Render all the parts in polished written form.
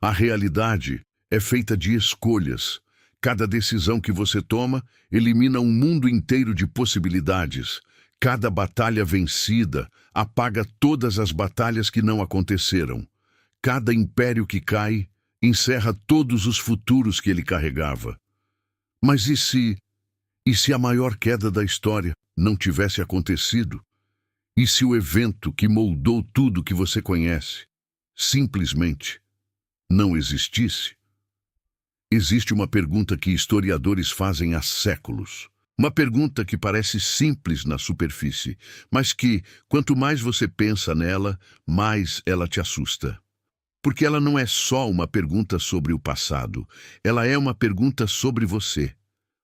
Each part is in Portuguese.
A realidade é feita de escolhas. Cada decisão que você toma elimina um mundo inteiro de possibilidades. Cada batalha vencida apaga todas as batalhas que não aconteceram. Cada império que cai encerra todos os futuros que ele carregava. Mas e se a maior queda da história não tivesse acontecido? E se o evento que moldou tudo que você conhece simplesmente não existisse? Existe uma pergunta que historiadores fazem há séculos. Uma pergunta que parece simples na superfície, mas que, quanto mais você pensa nela, mais ela te assusta. Porque ela não é só uma pergunta sobre o passado, ela é uma pergunta sobre você,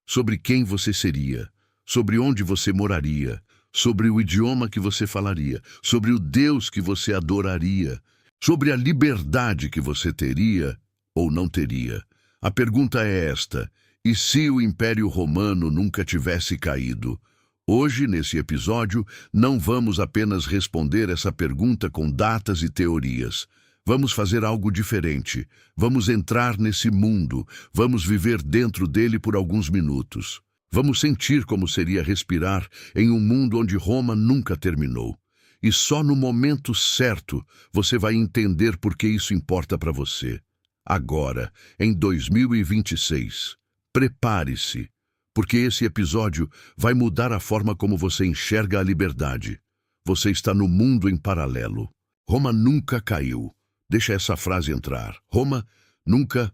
sobre quem você seria, sobre onde você moraria, sobre o idioma que você falaria, sobre o Deus que você adoraria, sobre a liberdade que você teria ou não teria. A pergunta é esta: e se o Império Romano nunca tivesse caído? Hoje, nesse episódio, não vamos apenas responder essa pergunta com datas e teorias. Vamos fazer algo diferente. Vamos entrar nesse mundo. Vamos viver dentro dele por alguns minutos. Vamos sentir como seria respirar em um mundo onde Roma nunca terminou. E só no momento certo você vai entender por que isso importa para você. Agora, em 2026, prepare-se, porque esse episódio vai mudar a forma como você enxerga a liberdade. Você está no mundo em paralelo. Roma nunca caiu. Deixa essa frase entrar. Roma nunca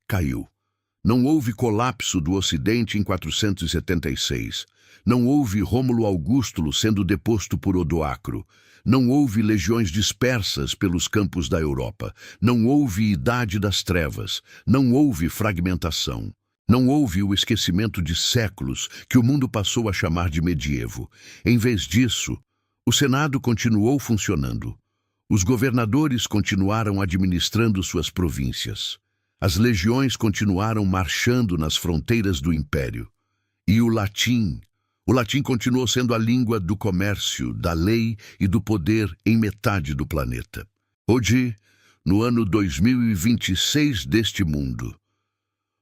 caiu. Não houve colapso do Ocidente em 476. Não houve Rômulo Augusto sendo deposto por Odoacro. Não houve legiões dispersas pelos campos da Europa. Não houve Idade das Trevas. Não houve fragmentação. Não houve o esquecimento de séculos que o mundo passou a chamar de medievo. Em vez disso, o Senado continuou funcionando. Os governadores continuaram administrando suas províncias. As legiões continuaram marchando nas fronteiras do império. E o latim continuou sendo a língua do comércio, da lei e do poder em metade do planeta. Hoje, no ano 2026 deste mundo,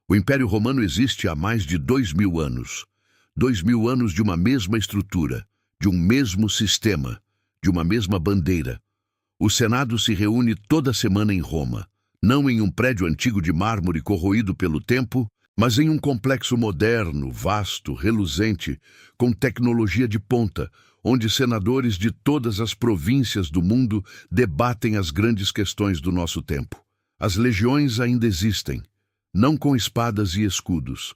o Império Romano existe há mais de 2000 anos. 2000 anos de uma mesma estrutura, de um mesmo sistema, de uma mesma bandeira. O Senado se reúne toda semana em Roma, não em um prédio antigo de mármore corroído pelo tempo, mas em um complexo moderno, vasto, reluzente, com tecnologia de ponta, onde senadores de todas as províncias do mundo debatem as grandes questões do nosso tempo. As legiões ainda existem, não com espadas e escudos,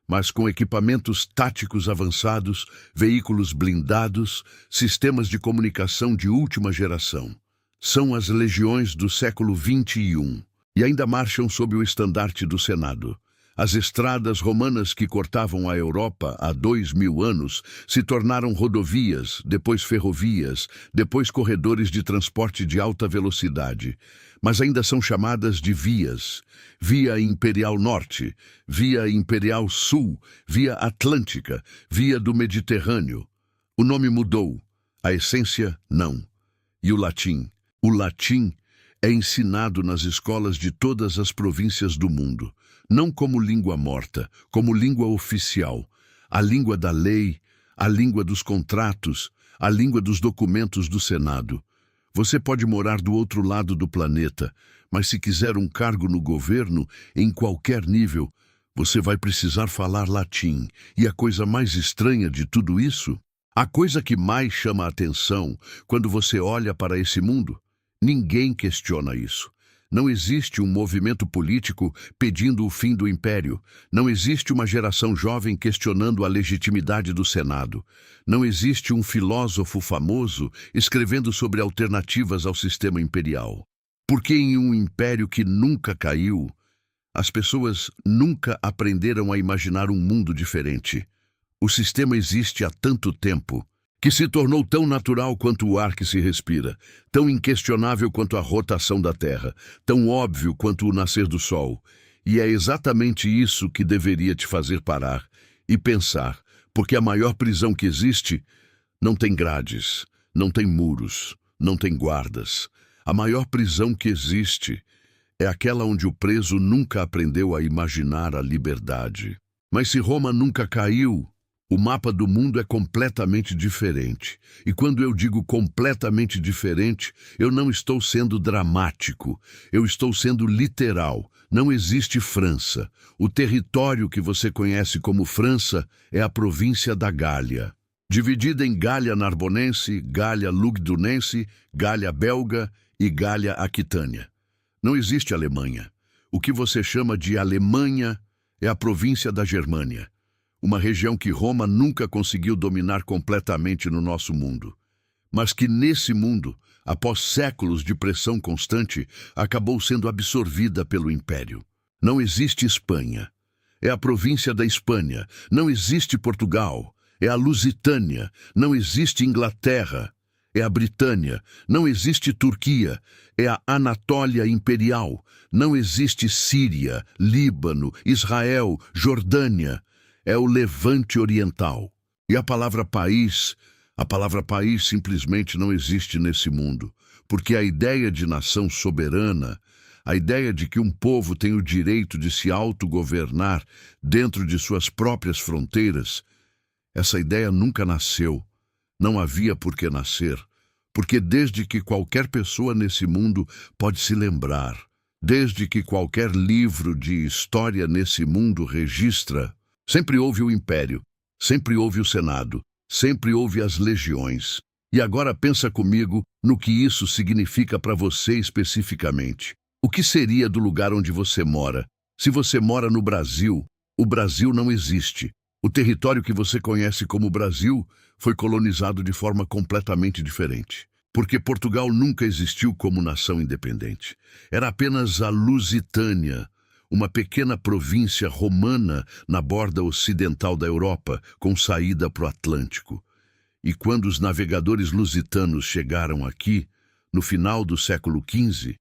mas com equipamentos táticos avançados, veículos blindados, sistemas de comunicação de última geração. São as legiões do século XXI e ainda marcham sob o estandarte do Senado. As estradas romanas que cortavam a Europa há 2000 anos se tornaram rodovias, depois ferrovias, depois corredores de transporte de alta velocidade. Mas ainda são chamadas de vias. Via Imperial Norte, Via Imperial Sul, Via Atlântica, Via do Mediterrâneo. O nome mudou, a essência não. E o latim? O latim é ensinado nas escolas de todas as províncias do mundo, não como língua morta, como língua oficial, a língua da lei, a língua dos contratos, a língua dos documentos do Senado. Você pode morar do outro lado do planeta, mas se quiser um cargo no governo, em qualquer nível, você vai precisar falar latim. E a coisa mais estranha de tudo isso, a coisa que mais chama a atenção quando você olha para esse mundo, ninguém questiona isso. Não existe um movimento político pedindo o fim do império. Não existe uma geração jovem questionando a legitimidade do Senado. Não existe um filósofo famoso escrevendo sobre alternativas ao sistema imperial. Porque em um império que nunca caiu, as pessoas nunca aprenderam a imaginar um mundo diferente. O sistema existe há tanto tempo que se tornou tão natural quanto o ar que se respira, tão inquestionável quanto a rotação da Terra, tão óbvio quanto o nascer do Sol. E é exatamente isso que deveria te fazer parar e pensar, porque a maior prisão que existe não tem grades, não tem muros, não tem guardas. A maior prisão que existe É aquela onde o preso nunca aprendeu a imaginar a liberdade. Mas se Roma nunca caiu, o mapa do mundo é completamente diferente. E quando eu digo completamente diferente, eu não estou sendo dramático, eu estou sendo literal. Não existe França. O território que você conhece como França é a província da Gália, dividida em Gália Narbonense, Gália Lugdunense, Gália Belga e Gália Aquitânia. Não existe Alemanha. O que você chama de Alemanha é a província da Germânia, uma região que Roma nunca conseguiu dominar completamente no nosso mundo, mas que nesse mundo, após séculos de pressão constante, acabou sendo absorvida pelo Império. Não existe Espanha. É a província da Espanha. Não existe Portugal. É a Lusitânia. Não existe Inglaterra. É a Britânia. Não existe Turquia. É a Anatólia Imperial. Não existe Síria, Líbano, Israel, Jordânia. É o Levante Oriental. E a palavra país simplesmente não existe nesse mundo, porque a ideia de nação soberana, a ideia de que um povo tem o direito de se autogovernar dentro de suas próprias fronteiras, essa ideia nunca nasceu. Não havia por que nascer, porque desde que qualquer pessoa nesse mundo pode se lembrar, desde que qualquer livro de história nesse mundo registra, sempre houve o Império, sempre houve o Senado, sempre houve as legiões. E agora pensa comigo no que isso significa para você especificamente. O que seria do lugar onde você mora? Se você mora no Brasil, o Brasil não existe. O território que você conhece como Brasil foi colonizado de forma completamente diferente. Porque Portugal nunca existiu como nação independente. Era apenas a Lusitânia, uma pequena província romana na borda ocidental da Europa, com saída para o Atlântico. E quando os navegadores lusitanos chegaram aqui, no final do século XV,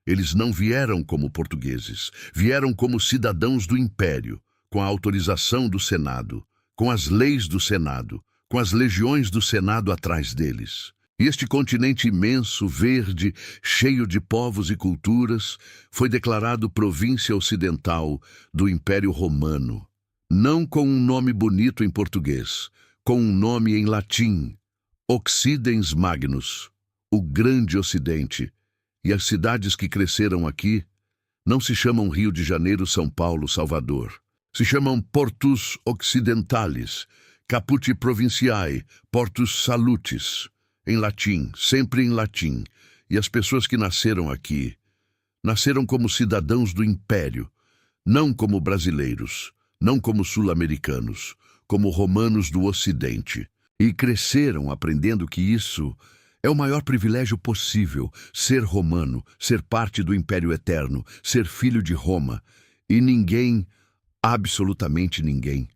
eles não vieram como portugueses, vieram como cidadãos do Império, com a autorização do Senado, com as leis do Senado, com as legiões do Senado atrás deles. E este continente imenso, verde, cheio de povos e culturas, foi declarado província ocidental do Império Romano, não com um nome bonito em português, com um nome em latim, Occidens Magnus, o Grande Ocidente. E as cidades que cresceram aqui não se chamam Rio de Janeiro, São Paulo, Salvador. Se chamam Portus Occidentalis, Caput Provinciae, Portus Salutis, em latim, sempre em latim. E as pessoas que nasceram aqui, nasceram como cidadãos do Império, não como brasileiros, não como sul-americanos, como romanos do Ocidente. E cresceram aprendendo que isso é o maior privilégio possível, ser romano, ser parte do Império Eterno, ser filho de Roma. E ninguém, absolutamente ninguém,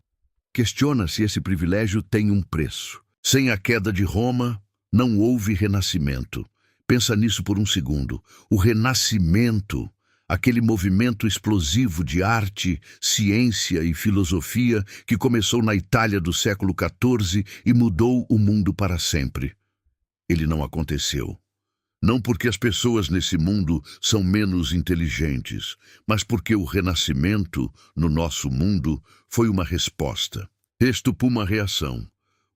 questiona se esse privilégio tem um preço. Sem a queda de Roma, não houve renascimento. Pensa nisso por um segundo. O renascimento, aquele movimento explosivo de arte, ciência e filosofia que começou na Itália do século XIV e mudou o mundo para sempre. Ele não aconteceu. Não porque as pessoas nesse mundo são menos inteligentes, mas porque o renascimento, no nosso mundo, foi uma resposta. Estupou uma reação.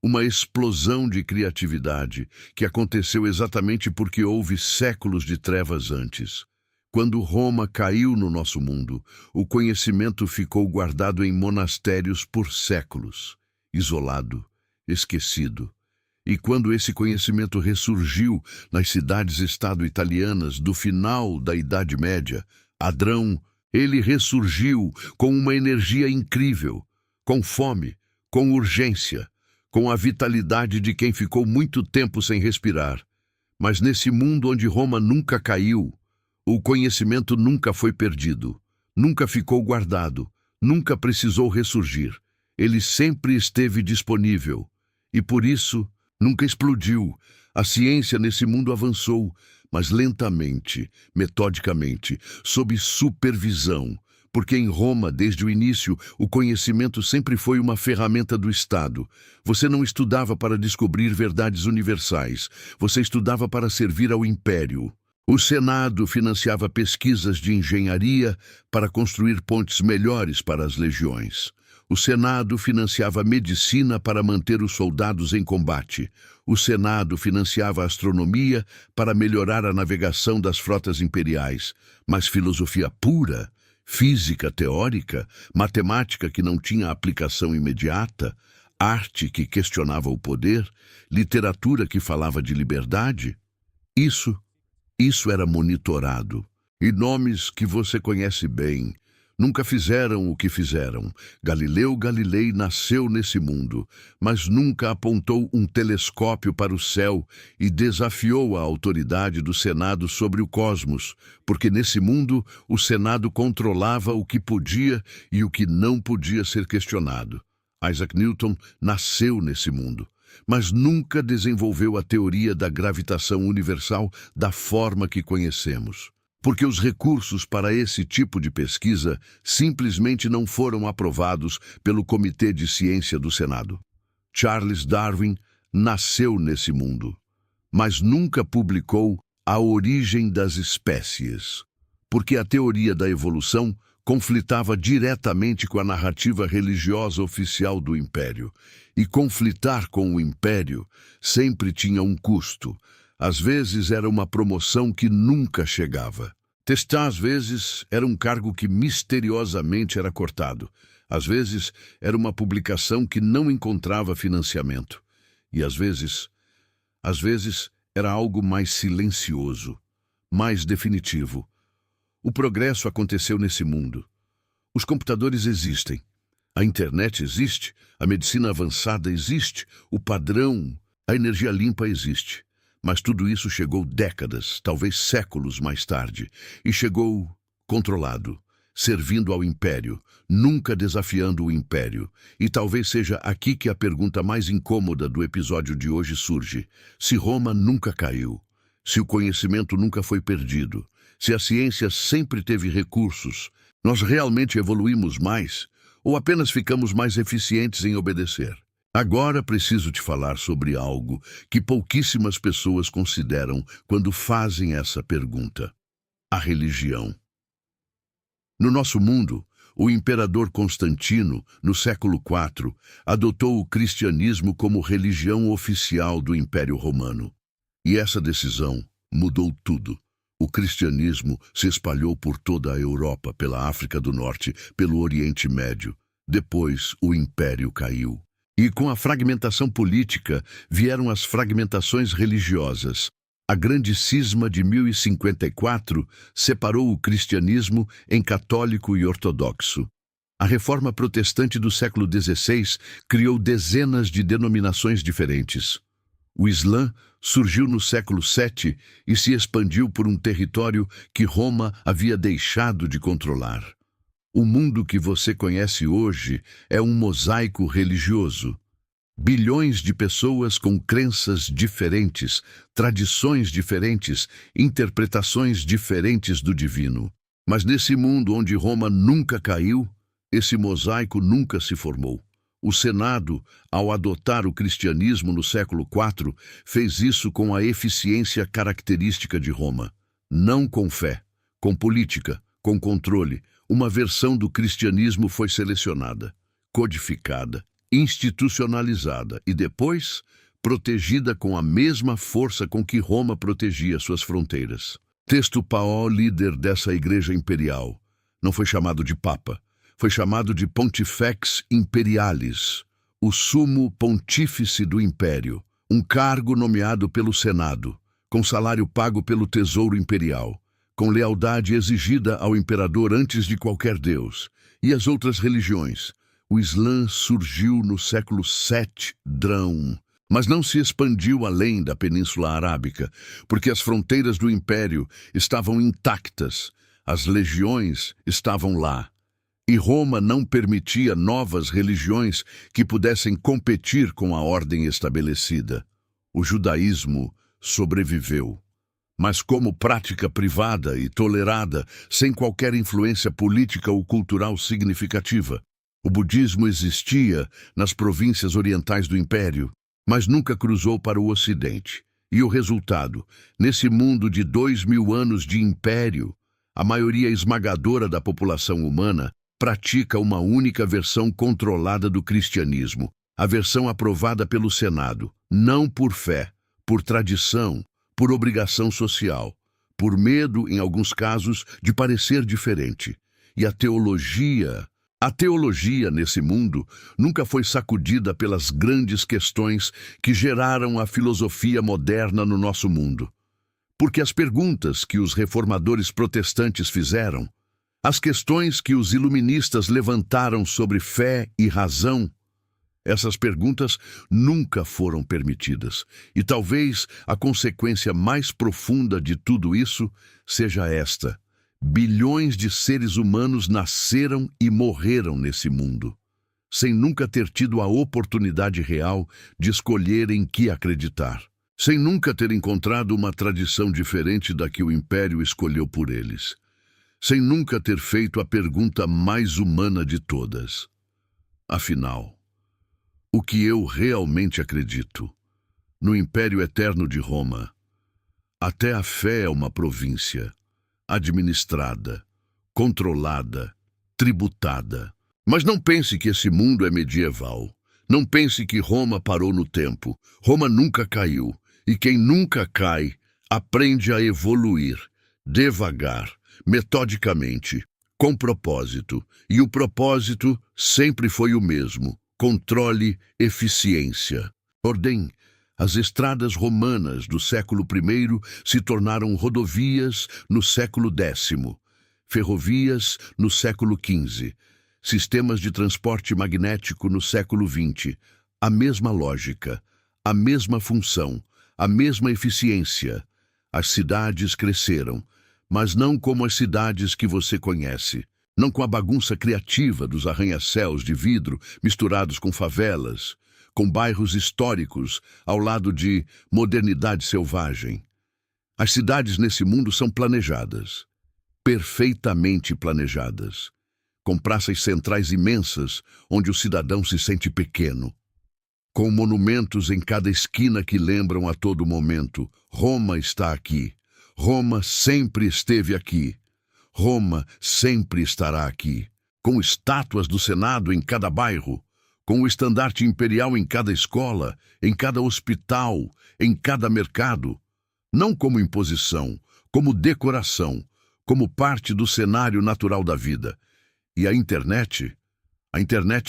Uma explosão de criatividade que aconteceu exatamente porque houve séculos de trevas antes. Quando Roma caiu no nosso mundo, o conhecimento ficou guardado em monastérios por séculos, isolado, esquecido. E quando esse conhecimento ressurgiu nas cidades-estado italianas do final da Idade Média, Adrão, ele ressurgiu com uma energia incrível, com fome, com urgência, com a vitalidade de quem ficou muito tempo sem respirar. Mas nesse mundo onde Roma nunca caiu, o conhecimento nunca foi perdido, nunca ficou guardado, nunca precisou ressurgir. Ele sempre esteve disponível e, por isso, nunca explodiu. A ciência nesse mundo avançou, mas lentamente, metodicamente, sob supervisão, porque em Roma, desde o início, o conhecimento sempre foi uma ferramenta do Estado. Você não estudava para descobrir verdades universais, você estudava para servir ao Império. O Senado financiava pesquisas de engenharia para construir pontes melhores para as legiões. O Senado financiava medicina para manter os soldados em combate. O Senado financiava astronomia para melhorar a navegação das frotas imperiais. Mas filosofia pura, física teórica, matemática que não tinha aplicação imediata, arte que questionava o poder, literatura que falava de liberdade, isso era monitorado. E nomes que você conhece bem nunca fizeram o que fizeram. Galileu Galilei nasceu nesse mundo, mas nunca apontou um telescópio para o céu e desafiou a autoridade do Senado sobre o cosmos, porque nesse mundo o Senado controlava o que podia e o que não podia ser questionado. Isaac Newton nasceu nesse mundo, mas nunca desenvolveu a teoria da gravitação universal da forma que conhecemos, porque os recursos para esse tipo de pesquisa simplesmente não foram aprovados pelo Comitê de Ciência do Senado. Charles Darwin nasceu nesse mundo, mas nunca publicou A Origem das Espécies, porque a teoria da evolução conflitava diretamente com a narrativa religiosa oficial do Império. E conflitar com o Império sempre tinha um custo. Às vezes era uma promoção que nunca chegava. Testar, às vezes, era um cargo que misteriosamente era cortado. Às vezes, era uma publicação que não encontrava financiamento. E às vezes, era algo mais silencioso, mais definitivo. O progresso aconteceu nesse mundo. Os computadores existem. A internet existe, a medicina avançada existe, o padrão, a energia limpa existe. Mas tudo isso chegou décadas, talvez séculos mais tarde, e chegou controlado, servindo ao Império, nunca desafiando o Império. E talvez seja aqui que a pergunta mais incômoda do episódio de hoje surge. Se Roma nunca caiu, se o conhecimento nunca foi perdido, se a ciência sempre teve recursos, nós realmente evoluímos mais ou apenas ficamos mais eficientes em obedecer? Agora preciso te falar sobre algo que pouquíssimas pessoas consideram quando fazem essa pergunta: a religião. No nosso mundo, o imperador Constantino, no século IV, adotou o cristianismo como religião oficial do Império Romano. E essa decisão mudou tudo. O cristianismo se espalhou por toda a Europa, pela África do Norte, pelo Oriente Médio. Depois, o Império caiu. E com a fragmentação política vieram as fragmentações religiosas. A Grande Cisma de 1054 separou o cristianismo em católico e ortodoxo. A Reforma Protestante do século XVI criou dezenas de denominações diferentes. O Islã surgiu no século VII e se expandiu por um território que Roma havia deixado de controlar. O mundo que você conhece hoje é um mosaico religioso. Bilhões de pessoas com crenças diferentes, tradições diferentes, interpretações diferentes do divino. Mas nesse mundo onde Roma nunca caiu, esse mosaico nunca se formou. O Senado, ao adotar o cristianismo no século IV, fez isso com a eficiência característica de Roma. Não com fé, com política, com controle. Uma versão do cristianismo foi selecionada, codificada, institucionalizada e depois protegida com a mesma força com que Roma protegia suas fronteiras. Texto Paul, líder dessa igreja imperial, não foi chamado de Papa. Foi chamado de Pontifex Imperialis, o sumo pontífice do império, um cargo nomeado pelo Senado, com salário pago pelo tesouro imperial, com lealdade exigida ao imperador antes de qualquer deus. E as outras religiões? O Islã surgiu no século VII Drão, mas não se expandiu além da Península Arábica, porque as fronteiras do império estavam intactas, as legiões estavam lá. E Roma não permitia novas religiões que pudessem competir com a ordem estabelecida. O judaísmo sobreviveu, mas como prática privada e tolerada, sem qualquer influência política ou cultural significativa. O budismo existia nas províncias orientais do Império, mas nunca cruzou para o Ocidente. E o resultado? Nesse mundo de 2000 anos de império, a maioria esmagadora da população humana pratica uma única versão controlada do cristianismo, a versão aprovada pelo Senado, não por fé, por tradição, por obrigação social, por medo, em alguns casos, de parecer diferente. E a teologia nesse mundo nunca foi sacudida pelas grandes questões que geraram a filosofia moderna no nosso mundo. Porque as perguntas que os reformadores protestantes fizeram, as questões que os iluministas levantaram sobre fé e razão, essas perguntas nunca foram permitidas. E talvez a consequência mais profunda de tudo isso seja esta: bilhões de seres humanos nasceram e morreram nesse mundo, sem nunca ter tido a oportunidade real de escolher em que acreditar, sem nunca ter encontrado uma tradição diferente da que o Império escolheu por eles, sem nunca ter feito a pergunta mais humana de todas. Afinal, o que eu realmente acredito? No Império Eterno de Roma, até a fé é uma província, administrada, controlada, tributada. Mas não pense que esse mundo é medieval. Não pense que Roma parou no tempo. Roma nunca caiu. E quem nunca cai, aprende a evoluir, devagar, metodicamente, com propósito. E o propósito sempre foi o mesmo: controle, eficiência, ordem. As estradas romanas do século I se tornaram rodovias no século X, ferrovias no século XV, sistemas de transporte magnético no século XX. A mesma lógica, a mesma função, a mesma eficiência. As cidades cresceram, mas não como as cidades que você conhece. Não com a bagunça criativa dos arranha-céus de vidro misturados com favelas, com bairros históricos ao lado de modernidade selvagem. As cidades nesse mundo são planejadas, perfeitamente planejadas, com praças centrais imensas onde o cidadão se sente pequeno, com monumentos em cada esquina que lembram a todo momento: Roma está aqui, Roma sempre esteve aqui, Roma sempre estará aqui, com estátuas do Senado em cada bairro, com o estandarte imperial em cada escola, em cada hospital, em cada mercado, não como imposição, como decoração, como parte do cenário natural da vida. E a internet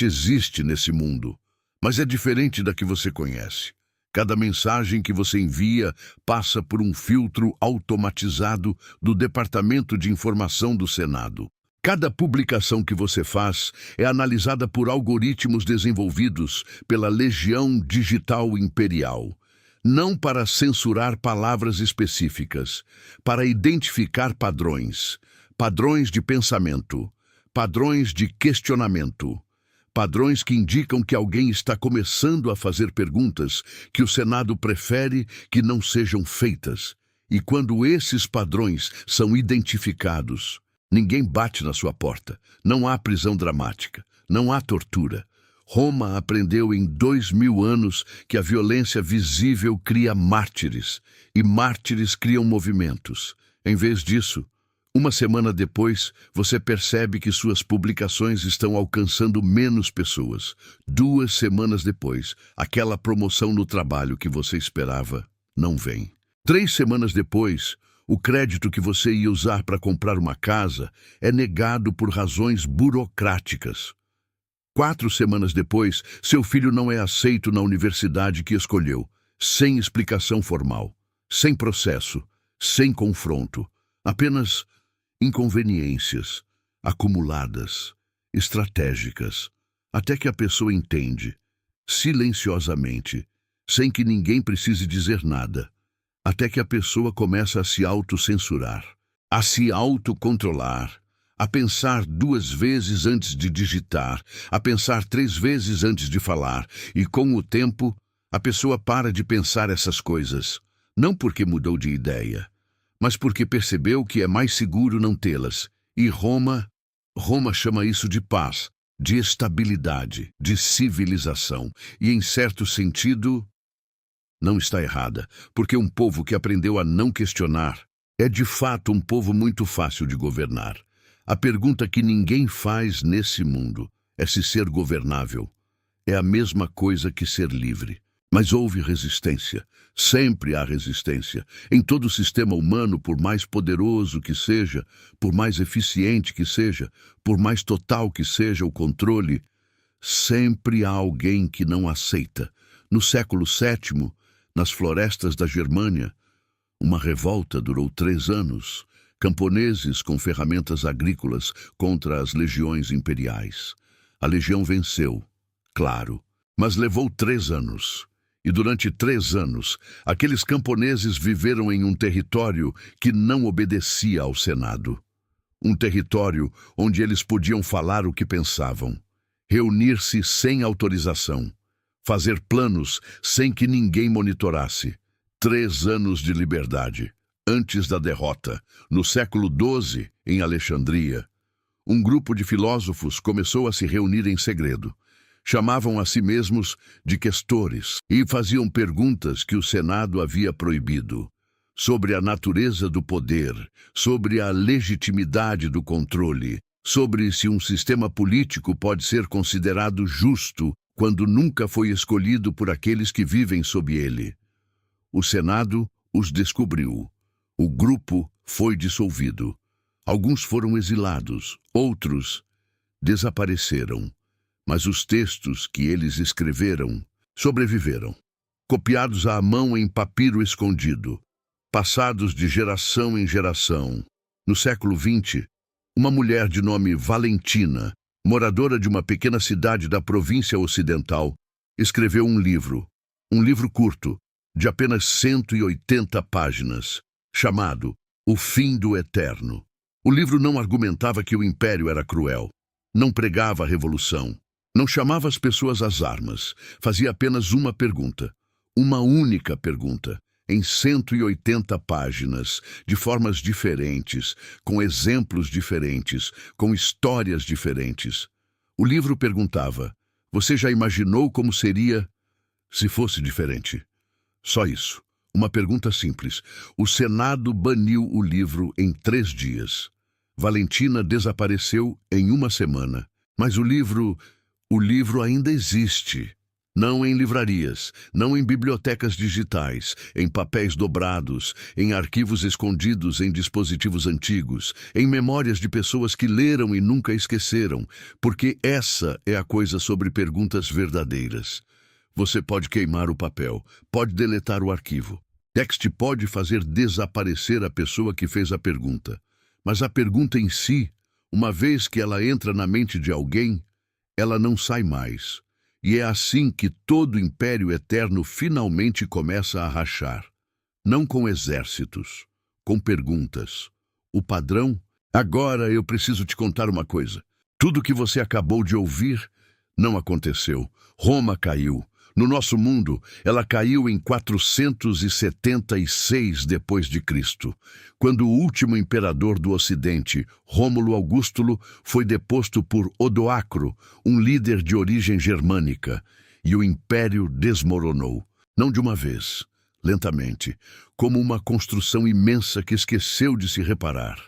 existe nesse mundo, mas é diferente da que você conhece. Cada mensagem que você envia passa por um filtro automatizado do Departamento de Informação do Senado. Cada publicação que você faz é analisada por algoritmos desenvolvidos pela Legião Digital Imperial, não para censurar palavras específicas, para identificar padrões, padrões de pensamento, padrões de questionamento, padrões que indicam que alguém está começando a fazer perguntas que o Senado prefere que não sejam feitas. E quando esses padrões são identificados, ninguém bate na sua porta, não há prisão dramática, não há tortura. Roma aprendeu em 2000 anos que a violência visível cria mártires, e mártires criam movimentos. Em vez disso, uma semana depois, você percebe que suas publicações estão alcançando menos pessoas. 2 semanas depois, aquela promoção no trabalho que você esperava não vem. 3 semanas depois, o crédito que você ia usar para comprar uma casa é negado por razões burocráticas. 4 semanas depois, seu filho não é aceito na universidade que escolheu, sem explicação formal, sem processo, sem confronto, apenas inconveniências acumuladas, estratégicas, até que a pessoa entende, silenciosamente, sem que ninguém precise dizer nada, até que a pessoa começa a se autocensurar, a se autocontrolar, a pensar 2 vezes antes de digitar, a pensar 3 vezes antes de falar, e com o tempo, a pessoa para de pensar essas coisas, não porque mudou de ideia, mas porque percebeu que é mais seguro não tê-las. E Roma chama isso de paz, de estabilidade, de civilização, e em certo sentido, Não está errada, porque um povo que aprendeu a não questionar é de fato um povo muito fácil de governar. A pergunta que ninguém faz nesse mundo é se ser governável é a mesma coisa que ser livre. Mas houve resistência. Sempre há resistência. Em todo sistema humano, por mais poderoso que seja, por mais eficiente que seja, por mais total que seja o controle, sempre há alguém que não aceita. No século VII, nas florestas da Germânia, uma revolta durou 3 anos. Camponeses com ferramentas agrícolas contra as legiões imperiais. A legião venceu, claro, mas levou 3 anos. E durante 3 anos, aqueles camponeses viveram em um território que não obedecia ao Senado. Um território onde eles podiam falar o que pensavam, reunir-se sem autorização, fazer planos sem que ninguém monitorasse. 3 anos de liberdade. Antes da derrota, no século XII, em Alexandria, um grupo de filósofos começou a se reunir em segredo. Chamavam a si mesmos de questores e faziam perguntas que o Senado havia proibido, sobre a natureza do poder, sobre a legitimidade do controle, sobre se um sistema político pode ser considerado justo quando nunca foi escolhido por aqueles que vivem sob ele. O Senado os descobriu. O grupo foi dissolvido. Alguns foram exilados, outros desapareceram. Mas os textos que eles escreveram sobreviveram, copiados à mão em papiro escondido, passados de geração em geração. No século XX, uma mulher de nome Valentina, moradora de uma pequena cidade da província ocidental, escreveu um livro curto, de apenas 180 páginas, chamado O Fim do Eterno. O livro não argumentava que o império era cruel, não pregava a revolução, não chamava as pessoas às armas, fazia apenas uma pergunta, uma única pergunta, em 180 páginas, de formas diferentes, com exemplos diferentes, com histórias diferentes. O livro perguntava: você já imaginou como seria se fosse diferente? Só isso. Uma pergunta simples. O Senado baniu o livro em 3 dias. Valentina desapareceu em 1 semana. Mas o livro ainda existe. Não em livrarias, não em bibliotecas digitais, em papéis dobrados, em arquivos escondidos em dispositivos antigos, em memórias de pessoas que leram e nunca esqueceram, porque essa é a coisa sobre perguntas verdadeiras. Você pode queimar o papel, pode deletar o arquivo. Text pode fazer desaparecer a pessoa que fez a pergunta. Mas a pergunta em si, uma vez que ela entra na mente de alguém, ela não sai mais. E é assim que todo o Império Eterno finalmente começa a rachar. Não com exércitos, com perguntas. O padrão? Agora eu preciso te contar uma coisa. Tudo que você acabou de ouvir não aconteceu. Roma caiu. No nosso mundo, ela caiu em 476 depois de Cristo, quando o último imperador do Ocidente, Rômulo Augusto, foi deposto por Odoacro, um líder de origem germânica, e o império desmoronou, não de uma vez, lentamente, como uma construção imensa que esqueceu de se reparar.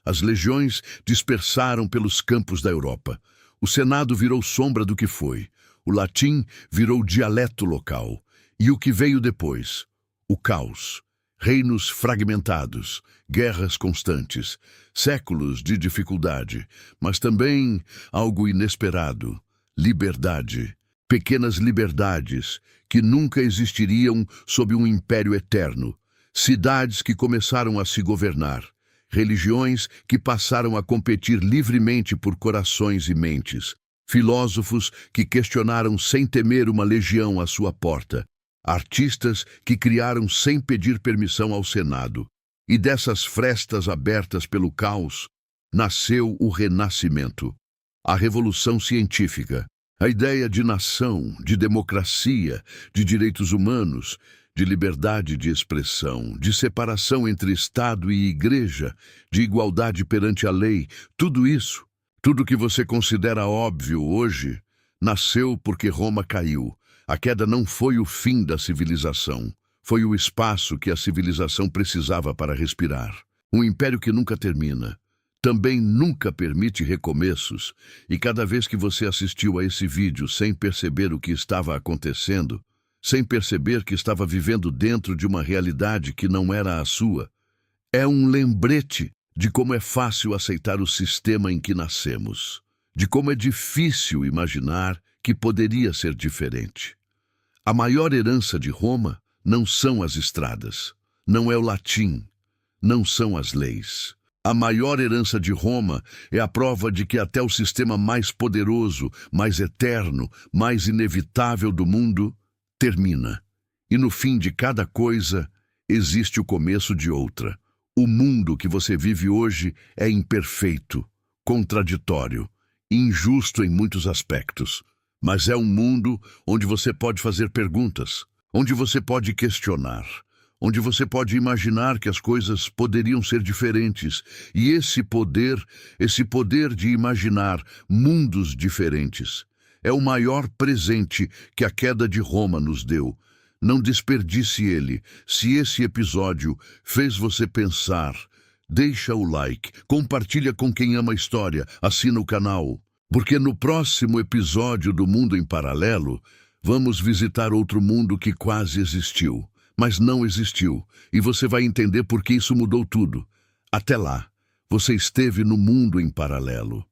As legiões dispersaram pelos campos da Europa. O Senado virou sombra do que foi. O latim virou dialeto local. E o que veio depois? O caos. Reinos fragmentados, guerras constantes, séculos de dificuldade, mas também algo inesperado: liberdade. Pequenas liberdades que nunca existiriam sob um império eterno. Cidades que começaram a se governar. Religiões que passaram a competir livremente por corações e mentes. Filósofos que questionaram sem temer uma legião à sua porta. Artistas que criaram sem pedir permissão ao Senado. E dessas frestas abertas pelo caos, nasceu o Renascimento. A Revolução Científica. A ideia de nação, de democracia, de direitos humanos, de liberdade de expressão, de separação entre Estado e Igreja, de igualdade perante a lei, tudo isso, tudo que você considera óbvio hoje, nasceu porque Roma caiu. A queda não foi o fim da civilização. Foi o espaço que a civilização precisava para respirar. Um império que nunca termina. Também nunca permite recomeços, e cada vez que você assistiu a esse vídeo sem perceber o que estava acontecendo, sem perceber que estava vivendo dentro de uma realidade que não era a sua, é um lembrete de como é fácil aceitar o sistema em que nascemos, de como é difícil imaginar que poderia ser diferente. A maior herança de Roma não são as estradas, não é o latim, não são as leis. A maior herança de Roma é a prova de que até o sistema mais poderoso, mais eterno, mais inevitável do mundo termina. E no fim de cada coisa existe o começo de outra. O mundo que você vive hoje é imperfeito, contraditório, injusto em muitos aspectos. Mas é um mundo onde você pode fazer perguntas, onde você pode questionar, onde você pode imaginar que as coisas poderiam ser diferentes. E esse poder de imaginar mundos diferentes, é o maior presente que a queda de Roma nos deu. Não desperdice ele. Se esse episódio fez você pensar, deixa o like, compartilha com quem ama a história, assina o canal. Porque no próximo episódio do Mundo em Paralelo, vamos visitar outro mundo que quase existiu, mas não existiu, e você vai entender por que isso mudou tudo. Até lá, você esteve no Mundo em Paralelo.